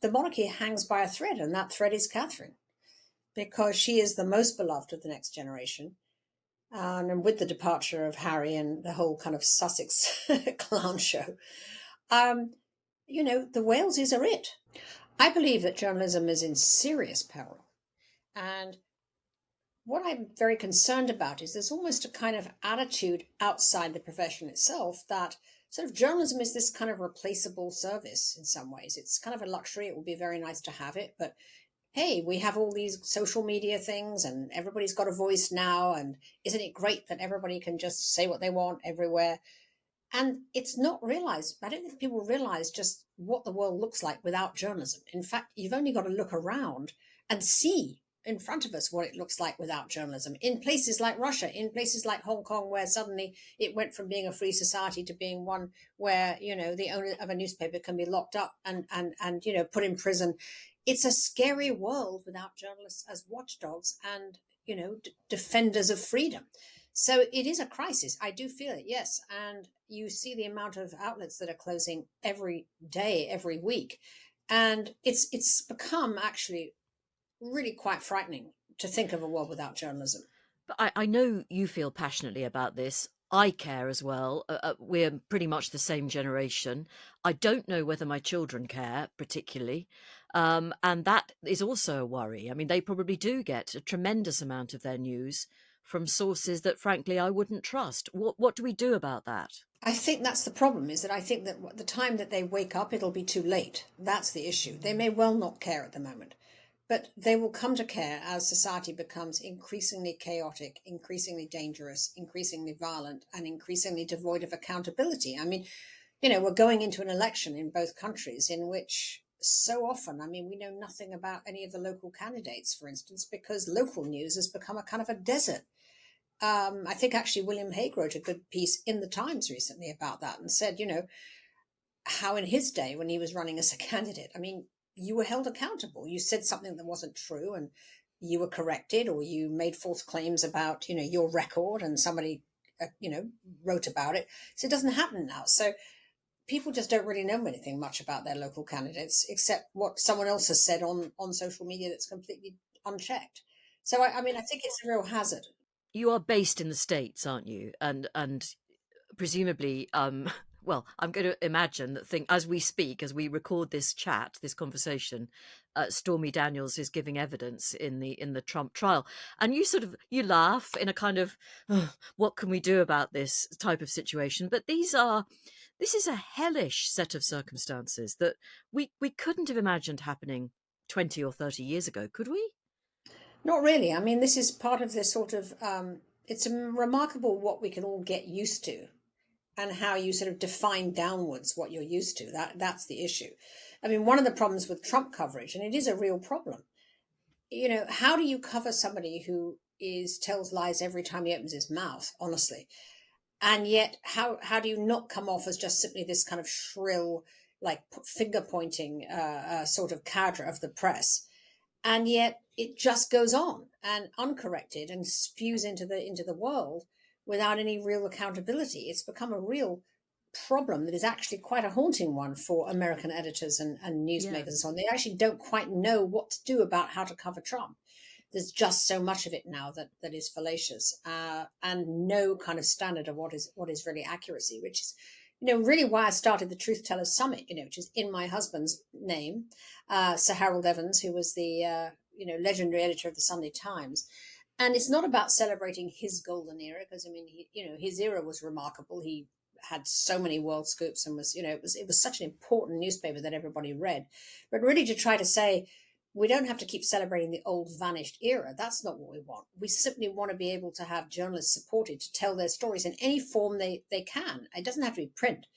the monarchy hangs by a thread, and that thread is Catherine, because she is the most beloved of the next generation. And with the departure of Harry and the whole kind of Sussex clown show, um, the Waleses are it. I believe that journalism is in serious peril. And what I'm very concerned about is there's almost a kind of attitude outside the profession itself that sort of journalism is this kind of replaceable service in some ways. It's kind of a luxury. It would be very nice to have it, but hey, we have all these social media things and everybody's got a voice now. And isn't it great that everybody can just say what they want everywhere? And it's not realized. I don't think people realize just what the world looks like without journalism. In fact, you've only got to look around and see in front of us what it looks like without journalism. In places like Russia, in places like Hong Kong, where suddenly it went from being a free society to being one where, the owner of a newspaper can be locked up and put in prison. It's a scary world without journalists as watchdogs and, defenders of freedom. So it is a crisis. I do feel it, yes. And you see the amount of outlets that are closing every day, every week. And it's become actually really quite frightening to think of a world without journalism. But I know you feel passionately about this. I care as well. We're pretty much the same generation. I don't know whether my children care particularly. And that is also a worry. I mean, they probably do get a tremendous amount of their news from sources that, frankly, I wouldn't trust. What do we do about that? I think that's the problem, is that I think that the time that they wake up, it'll be too late. That's the issue. They may well not care at the moment, but they will come to care as society becomes increasingly chaotic, increasingly dangerous, increasingly violent, and increasingly devoid of accountability. I mean, we're going into an election in both countries in which so often, I mean, we know nothing about any of the local candidates, for instance, because local news has become a kind of a desert. I think actually William Hague wrote a good piece in the Times recently about that and said, how in his day when he was running as a candidate, I mean, you were held accountable. You said something that wasn't true and you were corrected, or you made false claims about, your record and somebody, wrote about it. So it doesn't happen now. So people just don't really know anything much about their local candidates except what someone else has said on social media that's completely unchecked. So I mean, I think it's a real hazard. You are based in the States, aren't you? And presumably, well, I'm going to imagine that as we speak, as we record this chat, this conversation, Stormy Daniels is giving evidence in the Trump trial, and you laugh in a kind of, "Ugh, what can we do about this type of situation?" But this is a hellish set of circumstances that we couldn't have imagined happening 20 or 30 years ago, could we? Not really. I mean, this is part of this sort of, it's remarkable what we can all get used to and how you sort of define downwards what you're used to. That's the issue. I mean, one of the problems with Trump coverage, and it is a real problem, how do you cover somebody who tells lies every time he opens his mouth, honestly? And yet, how do you not come off as just simply this kind of shrill, like finger pointing sort of cadre of the press? And yet it just goes on and uncorrected and spews into the world without any real accountability. It's become a real problem that is actually quite a haunting one for American editors and newsmakers Yeah. and so on. They actually don't quite know what to do about how to cover Trump. There's just so much of it now that is fallacious, and no kind of standard of what is really accuracy, which is really why I started the Truth Tellers Summit, which is in my husband's name, Sir Harold Evans, who was the legendary editor of the Sunday Times. And it's not about celebrating his golden era, because I mean, his era was remarkable. He had so many world scoops and was, it was such an important newspaper that everybody read. But really to try to say, we don't have to keep celebrating the old vanished era. That's not what we want. We simply want to be able to have journalists supported to tell their stories in any form they can. It doesn't have to be print,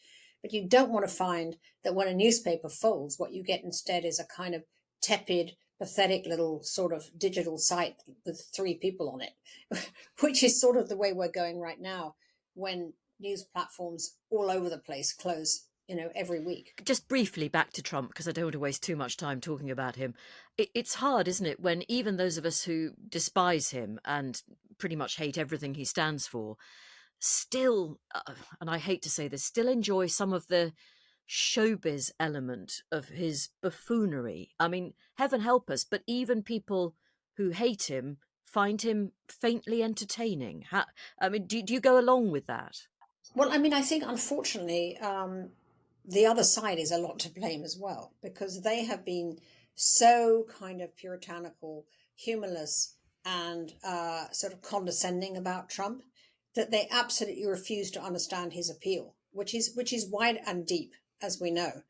but you don't want to find that when a newspaper folds, what you get instead is a kind of tepid, pathetic little sort of digital site with three people on it, which is sort of the way we're going right now when news platforms all over the place close, every week. Just briefly back to Trump, because I don't want to waste too much time talking about him. It's hard, isn't it, when even those of us who despise him and pretty much hate everything he stands for still, and I hate to say this, still enjoy some of the showbiz element of his buffoonery. I mean, heaven help us, but even people who hate him find him faintly entertaining. I mean, do you go along with that? Well, I mean, I think unfortunately, the other side is a lot to blame as well, because they have been so kind of puritanical, humorless, and sort of condescending about Trump that they absolutely refuse to understand his appeal, which is wide and deep, as we know.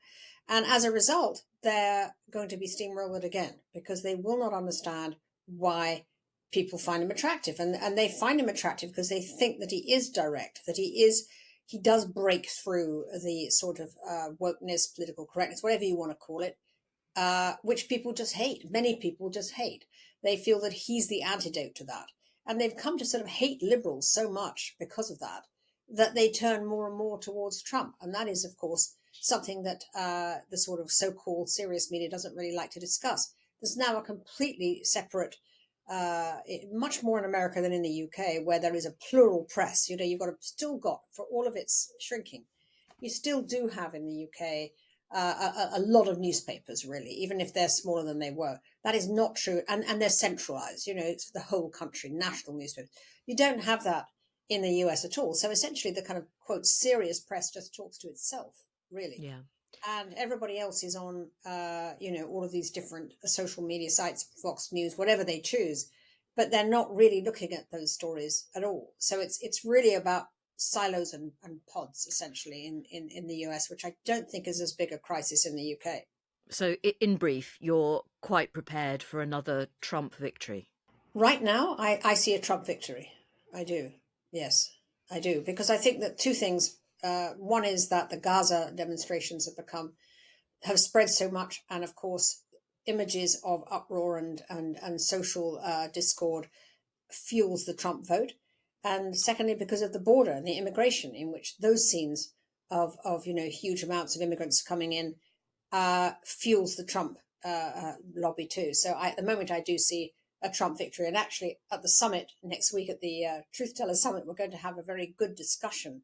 And as a result, they're going to be steamrolled again because they will not understand why people find him attractive. And they find him attractive because they think that he is direct, that he does break through the sort of wokeness, political correctness, whatever you want to call it, which people just hate. Many people just hate. They feel that he's the antidote to that. And they've come to sort of hate liberals so much because of that, that they turn more and more towards Trump. And that is, of course, something that the sort of so called serious media doesn't really like to discuss. There's now a completely separate, much more in America than in the UK, where there is a plural press. You know, you've got still got, for all of its shrinking, you still do have in the UK a lot of newspapers, really, even if they're smaller than they were. That is not true. And they're centralized, you know, it's for the whole country, national newspapers. You don't have that in the US at all. So essentially, the kind of quote serious press just talks to itself, really. Yeah. And everybody else is on, all of these different social media sites, Fox News, whatever they choose, but they're not really looking at those stories at all. So it's really about silos and pods essentially in the US, which I don't think is as big a crisis in the UK. So, in brief, you're quite prepared for another Trump victory. Right now, I see a Trump victory. I do. Yes, I do. Because I think that two things. One is that the Gaza demonstrations have spread so much, and of course, images of uproar and social discord fuels the Trump vote. And secondly, because of the border and the immigration, in which those scenes of huge amounts of immigrants coming in fuels the Trump lobby too. So at the moment, I do see a Trump victory. And actually, at the summit next week, at the Truth Teller Summit, we're going to have a very good discussion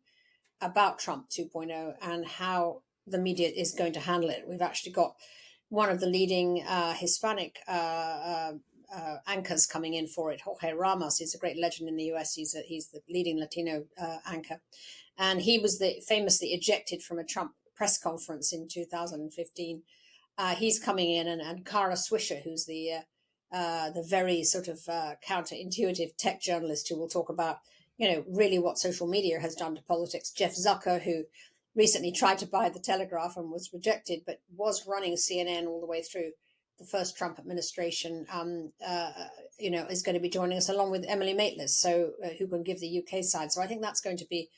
about Trump 2.0 and how the media is going to handle it. We've actually got one of the leading Hispanic anchors coming in for it, Jorge Ramos. He's a great legend in the US. He's the leading Latino anchor, and he was famously ejected from a Trump press conference in 2015. He's coming in, and Kara Swisher, who's the very sort of counterintuitive tech journalist who will talk about, really what social media has done to politics. Jeff Zucker, who recently tried to buy the Telegraph and was rejected, but was running CNN all the way through the first Trump administration, is going to be joining us along with Emily Maitlis, so who can give the UK side. So I think that's going to be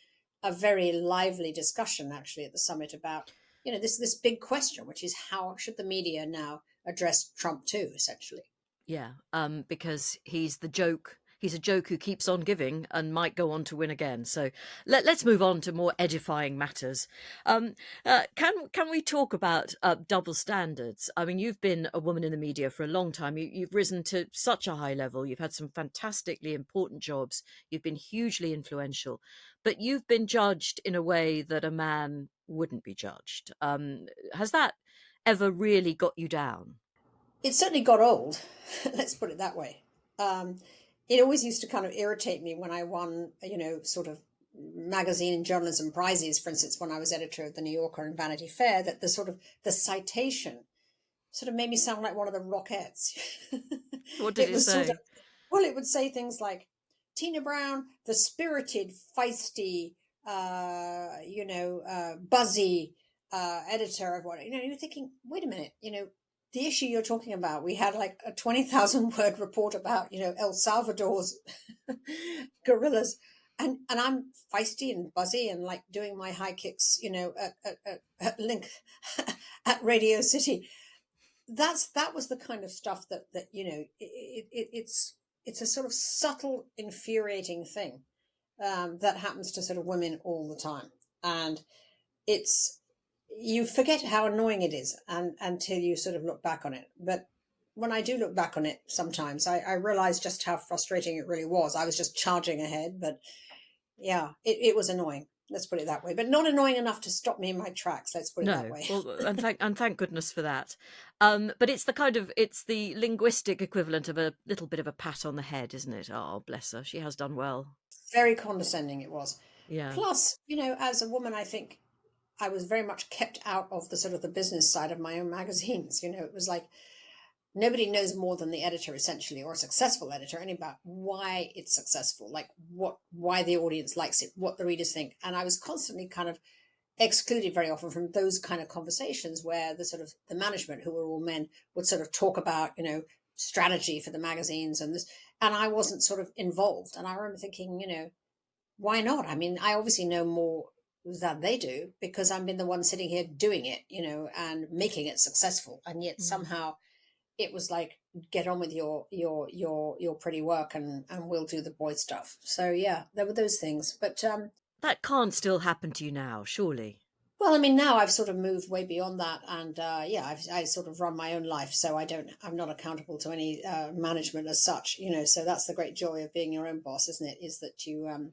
a very lively discussion actually at the summit about this big question, which is how should the media now address Trump too, essentially. Yeah, because he's the joke. He's a joke who keeps on giving and might go on to win again. So let's move on to more edifying matters. Can we talk about double standards? I mean, you've been a woman in the media for a long time. You've risen to such a high level. You've had some fantastically important jobs. You've been hugely influential, but you've been judged in a way that a man wouldn't be judged. Has that ever really got you down? It certainly got old. Let's put it that way. um, it always used to kind of irritate me when I won, sort of magazine and journalism prizes. For instance, when I was editor of the New Yorker and Vanity Fair, that the sort of the citation sort of made me sound like one of the Rockettes. What did It it was sort of, say? well, it would say things like Tina Brown, the spirited, feisty, buzzy editor of what, you're thinking, wait a minute, the issue you're talking about, we had like a 20,000 word report about, El Salvador's gorillas. And I'm feisty and buzzy and like doing my high kicks, at Link at Radio City. That was the kind of stuff that it's a sort of subtle infuriating thing that happens to sort of women all the time. And it's you forget how annoying it is until you sort of look back on it. But when I do look back on it sometimes, I realize just how frustrating it really was. I was just charging ahead, but yeah, it was annoying. Let's put it that way. But not annoying enough to stop me in my tracks. Let's put it that No, way. well, and thank goodness for that. But it's it's the linguistic equivalent of a little bit of a pat on the head, isn't it? Oh, bless her, she has done well. Very condescending it was. Yeah. Plus, as a woman, I think I was very much kept out of the sort of the business side of my own magazines. It was like nobody knows more than the editor, essentially, or a successful editor, any about why it's successful, like why the audience likes it, what the readers think. And I was constantly kind of excluded very often from those kind of conversations where the sort of the management, who were all men, would sort of talk about strategy for the magazines and this, and I wasn't sort of involved. And I remember thinking, why not? I mean, I obviously know more than they do because I've been the one sitting here doing it, and making it successful. And yet Mm. somehow it was like, get on with your pretty work, and we'll do the boy stuff. So yeah, there were those things. But That can't still happen to you now, surely. well, I mean, now I've sort of moved way beyond that, and yeah, I sort of run my own life, so I'm not accountable to any management as such, So that's the great joy of being your own boss, isn't it? Is that you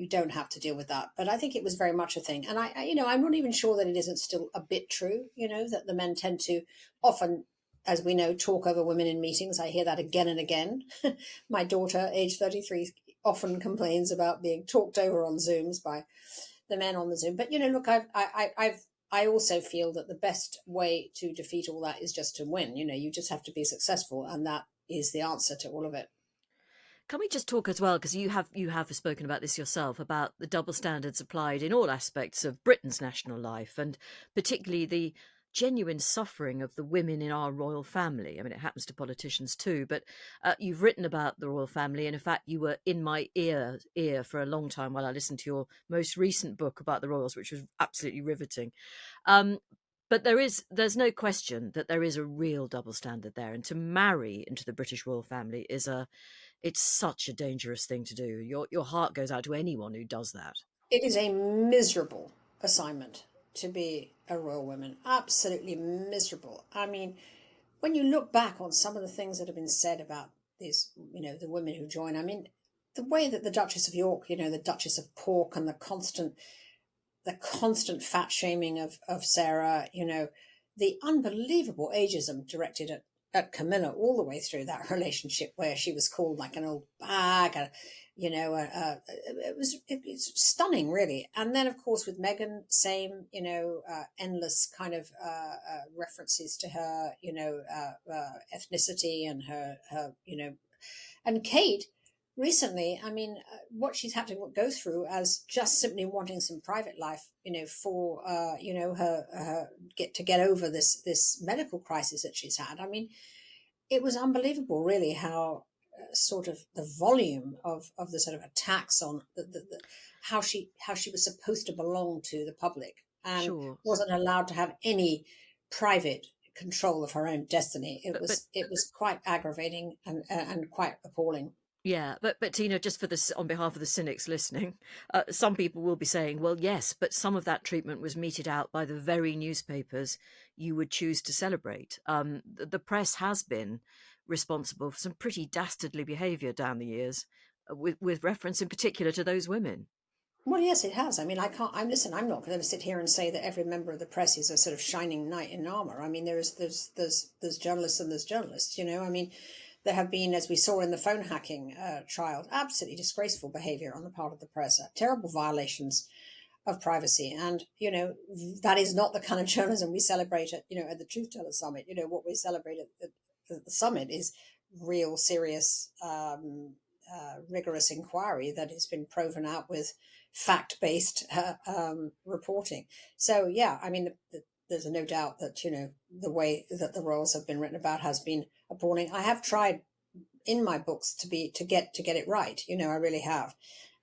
don't have to deal with that. But I think it was very much a thing, and I'm not even sure that it isn't still a bit true, that the men tend to often, as we know, talk over women in meetings. I hear that again and again. My daughter, age 33, often complains about being talked over on Zooms by the men on the Zoom. But look, I also feel that the best way to defeat all that is just to win. You just have to be successful, and that is the answer to all of it. Can we just talk as well, because you have spoken about this yourself, about the double standards applied in all aspects of Britain's national life, and particularly the genuine suffering of the women in our royal family. I mean, it happens to politicians too, but you've written about the royal family, and in fact, you were in my ear for a long time while I listened to your most recent book about the royals, which was absolutely riveting. Um, but there's no question that there is a real double standard there, and to marry into the British royal family it's such a dangerous thing to do. Your heart goes out to anyone who does that. It is a miserable assignment to be a royal woman. Absolutely miserable. I mean, when you look back on some of the things that have been said about these, the women who join, I mean, the way that the Duchess of York, the Duchess of Pork, and the constant fat shaming of Sarah, the unbelievable ageism directed at Camilla all the way through that relationship, where she was called like an old bag, it's stunning, really. And then, of course, with Meghan, same, endless kind of references to her, ethnicity and her, and Kate, recently, I mean, what she's had to go through as just simply wanting some private life, for her get over this medical crisis that she's had. I mean, it was unbelievable, really, how sort of the volume of the sort of attacks on how she was supposed to belong to the public and Sure, wasn't allowed to have any private control of her own destiny. It but was it was quite aggravating and quite appalling. yeah, but Tina, just for this, on behalf of the cynics listening, some people will be saying, well, yes, but some of that treatment was meted out by the very newspapers you would choose to celebrate. The press has been responsible for some pretty dastardly behaviour down the years, with reference in particular to those women. Well, yes, it has. I mean, I can't. I'm not going to sit here and say that every member of the press is a sort of shining knight in armor. I mean, there's journalists and there's journalists. I mean, there have been, as we saw in the phone hacking trial, absolutely disgraceful behavior on the part of the press, terrible violations of privacy, and that is not the kind of journalism we celebrate at the Truth Teller Summit. What we celebrate at the summit is real, serious, rigorous inquiry that has been proven out with fact-based reporting. So yeah, I mean, there's no doubt that the way that the royals have been written about has been appalling. I have tried in my books to get it right. I really have,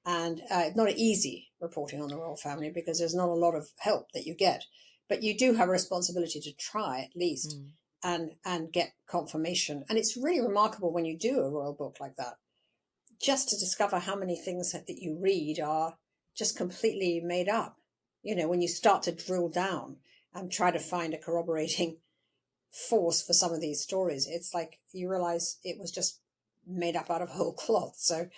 and it's not easy reporting on the royal family because there's not a lot of help that you get, but you do have a responsibility to try at least Mm. and get confirmation. And it's really remarkable when you do a royal book like that, just to discover how many things that you read are just completely made up. When you start to drill down and try to find a corroborating force for some of these stories, it's like you realize it was just made up out of whole cloth. So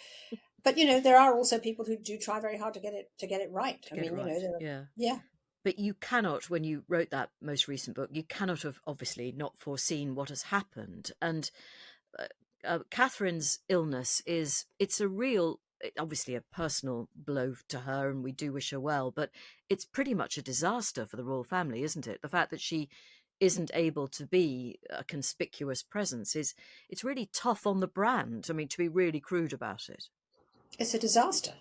But there are also people who do try very hard to get it right. To I get it mean, right. Yeah. yeah. But you cannot, when you wrote that most recent book, you cannot have obviously not foreseen what has happened. And uh, Catherine's illness it's a real, obviously a personal blow to her, and we do wish her well, but it's pretty much a disaster for the royal family, isn't it? The fact that she isn't able to be a conspicuous presence it's really tough on the brand. I mean, to be really crude about it. It's a disaster.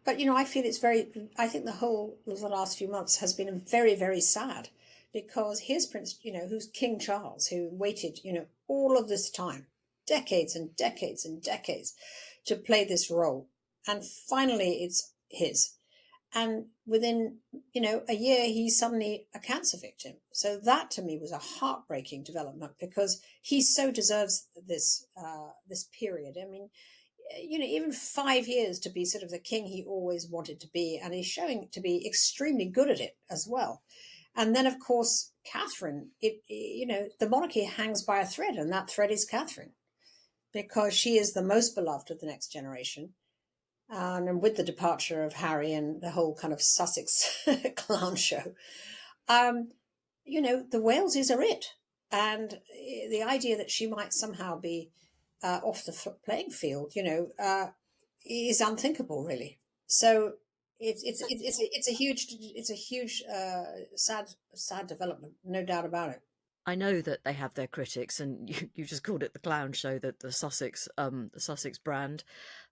But I feel it's very. I think the whole of the last few months has been very, very sad, because here's Prince, who's King Charles, who waited, all of this time, decades and decades and decades, to play this role, and finally it's his. And within, a year, he's suddenly a cancer victim. So that to me was a heartbreaking development, because he so deserves this period. I mean, even 5 years to be sort of the king he always wanted to be, and he's showing to be extremely good at it as well. And then, of course, Catherine, the monarchy hangs by a thread, and that thread is Catherine, because she is the most beloved of the next generation. And with the departure of Harry and the whole kind of Sussex clown show, um, the Waleses are it. And the idea that she might somehow be off the playing field, is unthinkable, really. So it's a huge sad development, no doubt about it. I know that they have their critics, and you just called it the clown show, that the Sussex brand,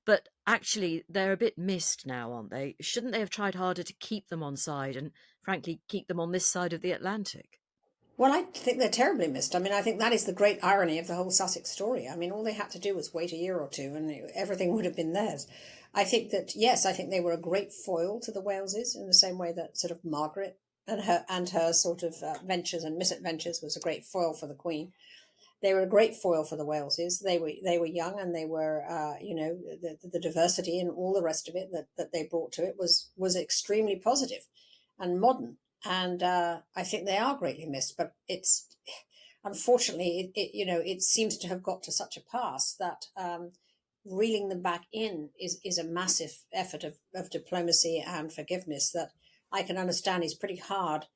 but actually they're a bit missed now, aren't they? Shouldn't they have tried harder to keep them on side, and frankly keep them on this side of the Atlantic? Well, I think they're terribly missed. I mean, I think that is the great irony of the whole Sussex story. I mean, all they had to do was wait a year or two, and everything would have been theirs. I think that, yes, I think they were a great foil to the Waleses, in the same way that sort of Margaret and her sort of ventures and misadventures was a great foil for the Queen. They were a great foil for the Waleses. They were young, and they were the diversity and all the rest of it that they brought to it was extremely positive and modern. And I think they are greatly missed. But it's unfortunately it seems to have got to such a pass that reeling them back in is a massive effort of diplomacy and forgiveness that I can understand is pretty hard,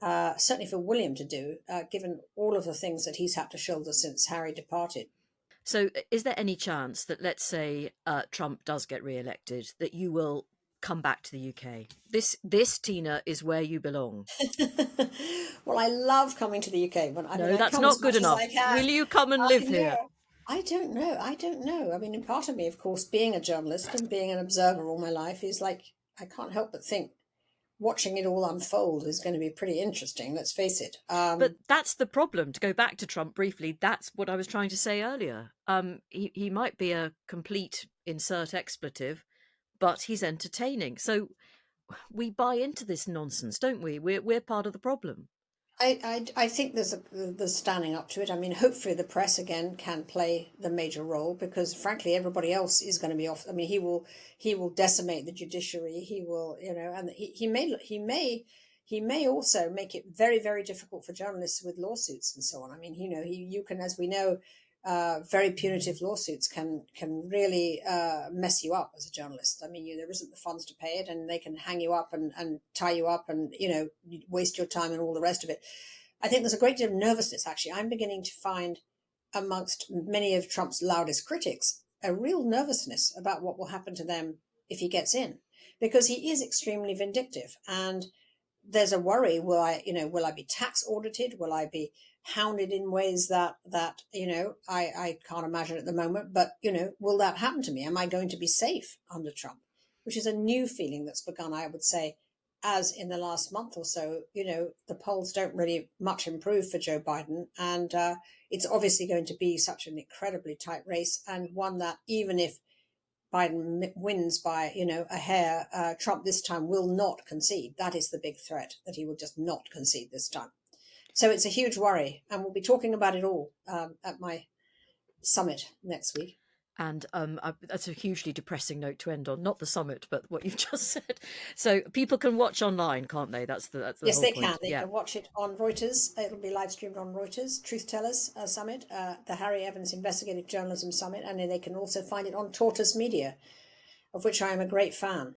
certainly for William to do, given all of the things that he's had to shoulder since Harry departed. So, is there any chance that, let's say, Trump does get re-elected, that you will come back to the UK? This Tina is where you belong. Well, I love coming to the UK, but I mean, No, I that's come as not good much as I enough. can. Will you come and I live here? know. I don't know. I don't know. I mean, in part of me, of course, being a journalist and being an observer all my life, is like, I can't help but think watching it all unfold is going to be pretty interesting. Let's face it. But that's the problem. To go back to Trump briefly, that's what I was trying to say earlier. He might be a complete insert expletive, but he's entertaining. So we buy into this nonsense, don't we? We're part of the problem. I think there's standing up to it. I mean, hopefully the press again can play the major role, because frankly everybody else is going to be off. I mean, he will decimate the judiciary. He will, and he may also make it very, very difficult for journalists with lawsuits and so on. I mean, you can, as we know, very punitive lawsuits can really mess you up as a journalist. I mean, there isn't the funds to pay it, and they can hang you up and tie you up, and waste your time and all the rest of it. I think there's a great deal of nervousness. Actually, I'm beginning to find amongst many of Trump's loudest critics a real nervousness about what will happen to them if he gets in, because he is extremely vindictive. And there's a worry: will I be tax audited? Will I be hounded in ways that I can't imagine at the moment? But will that happen to me? Am I going to be safe under Trump? Which is a new feeling that's begun, I would say, as in the last month or so. The polls don't really much improve for Joe Biden, and it's obviously going to be such an incredibly tight race, and one that, even if Biden wins by, a hair, Trump this time will not concede. That is the big threat, that he will just not concede this time. So it's a huge worry, and we'll be talking about it all at my summit next week. And that's a hugely depressing note to end on. Not the summit, but what you've just said. So people can watch online, can't they? That's the Yes, whole they can. point. They Yeah. can watch it on Reuters. It'll be live streamed on Reuters, Truth Tellers Summit, the Harry Evans Investigative Journalism Summit, and they can also find it on Tortoise Media. of which I am a great fan.